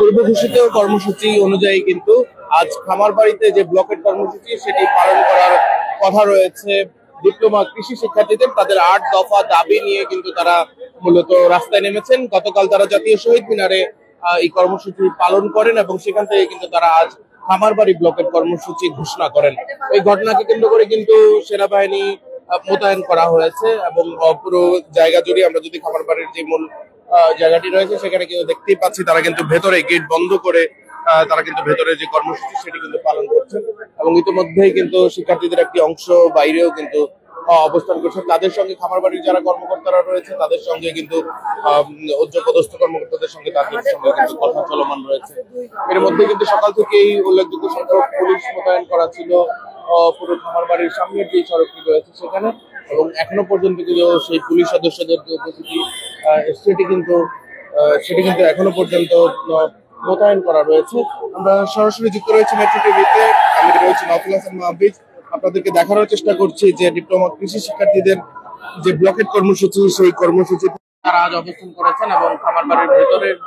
পূর্ব ঘোষিত কর্মসূচি অনুযায়ী কিন্তু আজ খামারবাড়িতে যে ব্লকের কর্মসূচি সেটি পালন করার কথা রয়েছে। ডিপ্লোমা কৃষি শিক্ষার্থীদের তাদের ৮ দফা দাবি নিয়ে কিন্তু তারা মূলত রাস্তায় নেমেছেন। গতকাল তারা জাতীয় শহীদ মিনারে এই কর্মসূচি পালন করেন এবং সেখান থেকে কিন্তু তারা আজ খামারবাড়ি ব্লকের কর্মসূচি ঘোষণা করেন। এই ঘটনাকে কেন্দ্র করে কিন্তু সেনাবাহিনী মোতায়েন করা হয়েছে এবং পুরো জায়গা জুড়ে আমরা যদি খামারবাড়ির যে মূল জায়গাটি রয়েছে সেখানে কিন্তু দেখতেই পাচ্ছি তারা কিন্তু ভেতরে গেট বন্ধ করে তারা কিন্তু ভেতরে যে কর্মসূচি সেটি কিন্তু পালন করছেন এবং ইতিমধ্যেই কিন্তু শিক্ষার্থীদের একটি অংশ বাইরেও কিন্তু অবস্থান করছে। তাদের সঙ্গে খামারবাড়ির যারা কর্মকর্তারা রয়েছে তাদের সঙ্গে কিন্তু উচ্চপদস্থ কর্মকর্তাদের সঙ্গে তাদের সঙ্গে কিন্তু কথা চলমান রয়েছে। এর মধ্যে কিন্তু সকাল থেকেই উল্লেখযোগ্য সংখ্যক পুলিশ মোতায়েন করা ছিল পুরো খামারবাড়ির সামনের যে সড়কটি রয়েছে সেখানে, এবং এখনো পর্যন্ত কিন্তু সেই পুলিশ সদস্যদের যে উপস্থিতি সেটি কিন্তু এখনো পর্যন্ত মোতায়েন করা রয়েছে। আমরা সরাসরি যুক্ত রয়েছি মেট্রো টিভিতে, আমি রয়েছি নওফাল হাসান মাহফিজ। আপনাদেরকে দেখানোর চেষ্টা করছি যে ডিপ্লোমা কৃষি শিক্ষার্থীদের যে ব্লকেট কর্মসূচি সেই কর্মসূচি তারা আজ অবস্থান করেছেন এবং খামারবাড়ির ভেতরের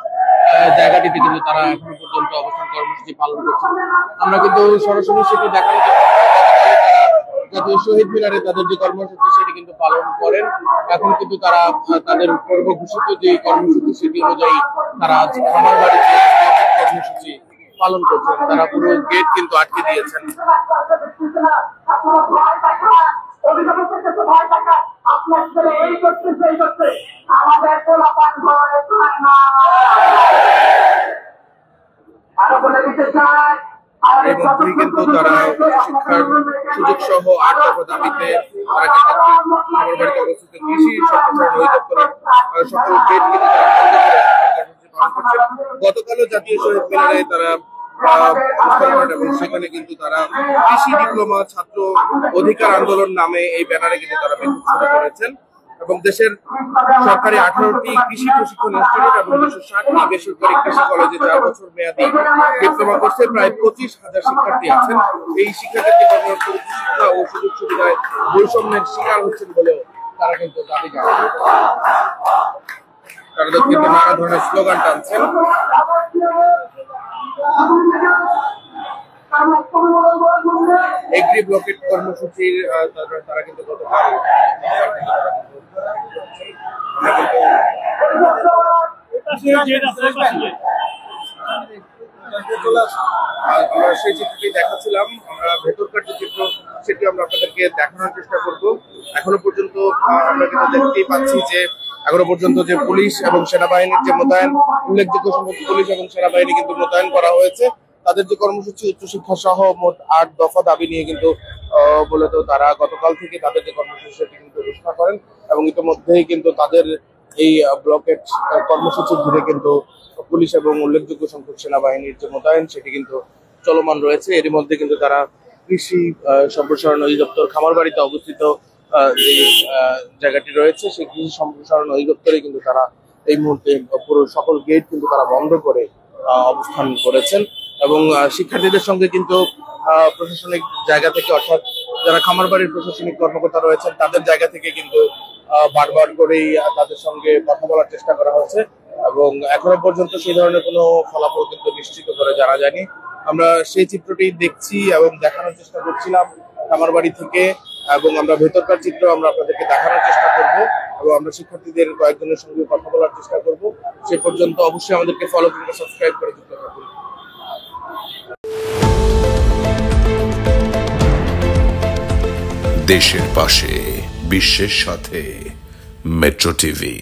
জায়গাটিতে কিন্তু তারা এখনো পর্যন্ত অবস্থান কর্মসূচি পালন করছেন। আমরা কিন্তু সরাসরি সেটি দেখানোর চেষ্টা জাতীয় শহীদ মিনারে তাদের যে কর্মসূচি সেটি কিন্তু পালন করেন। এখন কিন্তু তারা তাদের পূর্ব ঘোষিত যে কর্মসূচি সেটি অনুযায়ী তারা আজ খামারবাড়িতে কর্মসূচি পালন করছেন। তারা পুরো গেট কিন্তু আটকে দিয়েছেন। এই মধ্যেই কিন্তু তারা শিক্ষার সুযোগ সহ ৮ দফা দাবিতে তারা খামারবাড়িতে অবস্থিত কৃষি সম্প্রসারণ অধিদপ্তরের সকল গেট কিন্তু তারা বন্ধ করে পালন করছেন। গতকালও জাতীয় শহীদ মিনারে তারা এবং সেখানে কিন্তু তারা কৃষি ডিপ্লোমা ছাত্র অধিকার আন্দোলন নামে এই ব্যানারে কিন্তু তারা বিক্ষোভ শুরু করেছেন এবং দেশের সরকারি 18টি কৃষি প্রশিক্ষণ ইনস্টিটিউট এবং 260টি বেসরকারি কৃষি কলেজে 4 বছর মেয়াদী ডিপ্লোমা কোর্সে প্রায় 25,000 শিক্ষার্থী আছেন। এই শিক্ষার্থী শিক্ষা ও সুযোগ সুবিধায় বৈষম্যের শিকার হচ্ছেন বলেও তারা কিন্তু দাবি জানান। তারা কিন্তু নানা ধরনের স্লোগান টানছেন। এগ্রি ব্লকেট কর্মসূচির তারা কিন্তু গতকাল আমরা সেই চিত্রটি দেখাচ্ছিলাম। আমরা ভেতরকার যে চিত্র সেটি আমরা আপনাদেরকে দেখানোর চেষ্টা করব। এখনো পর্যন্ত আমরা কিন্তু দেখতেই পাচ্ছি যে এখনো পর্যন্ত যে পুলিশ এবং সেনাবাহিনীর যে মোতায়েন, উল্লেখযোগ্য সংখ্যক পুলিশ এবং সেনাবাহিনী কিন্তু মোতায়েন করা হয়েছে। তাদের যে কর্মসূচি উচ্চশিক্ষা সহ মোট ৮ দফা দাবি নিয়ে কিন্তু মূলত তারা গতকাল থেকে তাদের যে কর্মসূচি সেটি কিন্তু ঘোষণা করেন এবং ইতিমধ্যেই কিন্তু তাদের এই ব্লকেট কর্মসূচি ঘিরে কিন্তু পুলিশ এবং উল্লেখযোগ্য সংখ্যক সেনাবাহিনীর যে মোতায়েন সেটি কিন্তু চলমান রয়েছে। এরই মধ্যে কিন্তু তারা কৃষি সম্প্রসারণ অধিদপ্তর খামারবাড়িতে অবস্থিত যে জায়গাটি রয়েছে সেই কৃষি সম্প্রসারণ অধিদপ্তরে কিন্তু তারা এই মুহূর্তে পুরো সকল গেট কিন্তু তারা বন্ধ করে অবস্থান করেছেন এবং শিক্ষার্থীদের সঙ্গে কিন্তু প্রশাসনিক জায়গা থেকে, অর্থাৎ যারা খামারবাড়ির প্রশাসনিক কর্মকর্তা রয়েছেন তাদের জায়গা থেকে কিন্তু বারবার করেই তাদের সঙ্গে কথা বলার চেষ্টা করা হচ্ছে এবং এখনো পর্যন্ত সেই ধরনের কোনো ফলাফল কিন্তু নিশ্চিত করে জানা যায়নি। আমরা সেই চিত্রটি দেখছি এবং দেখানোর চেষ্টা করছিলাম খামারবাড়ি থেকে, এবং আমরা ভেতরকার চিত্র আমরা আপনাদেরকে দেখানোর চেষ্টা করব এবং আমরা শিক্ষার্থীদের কয়েকজনের সঙ্গে কথা বলার চেষ্টা করব। সে পর্যন্ত অবশ্যই আমাদেরকে ফলো করে সাবস্ক্রাইব করে যুক্ত থাকুন। দেশের পাশে বিশ্বের সাথে মেট্রো টিভি।